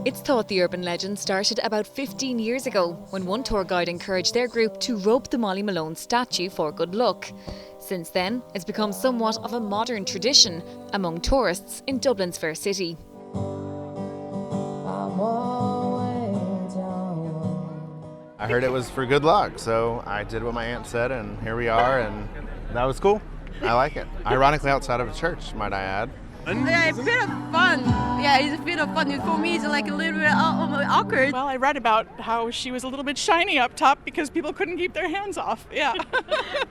It's thought the urban legend started about 15 years ago when one tour guide encouraged their group to rope the Molly Malone statue for good luck. Since then, it's become somewhat of a modern tradition among tourists in Dublin's fair city. I heard it was for good luck, so I did what my aunt said, and here we are, and that was cool. I like it. Ironically, outside of a church, might I add. Yeah, it's a bit of fun. Yeah, it's a bit of fun. For me, it's like a little bit awkward. Well, I read about how she was a little bit shiny up top because people couldn't keep their hands off. Yeah.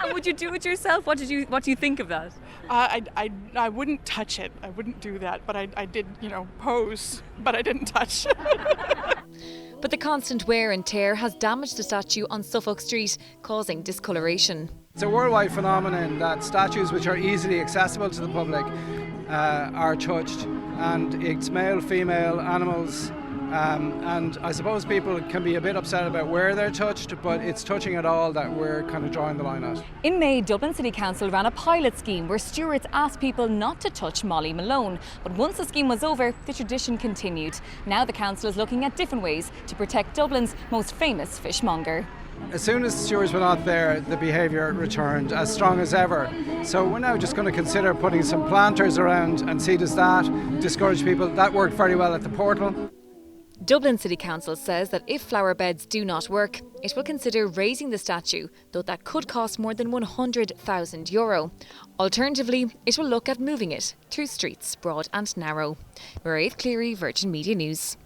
And would you do it yourself? What do you think of that? I wouldn't touch it. I wouldn't do that. But I did, pose. But I didn't touch. But the constant wear and tear has damaged the statue on Suffolk Street, causing discoloration. It's a worldwide phenomenon that statues which are easily accessible to the public are touched, and it's male, female, animals, and I suppose people can be a bit upset about where they're touched, but it's touching it all that we're kind of drawing the line at. In May, Dublin City Council ran a pilot scheme where stewards asked people not to touch Molly Malone. But once the scheme was over, the tradition continued. Now the council is looking at different ways to protect Dublin's most famous fishmonger. As soon as the stewards were not there, the behaviour returned as strong as ever. So we're now just going to consider putting some planters around and see does that discourage people. That worked very well at the portal. Dublin City Council says that if flower beds do not work, it will consider raising the statue, though that could cost more than €100,000. Alternatively, it will look at moving it through streets broad and narrow. Mairead Cleary, Virgin Media News.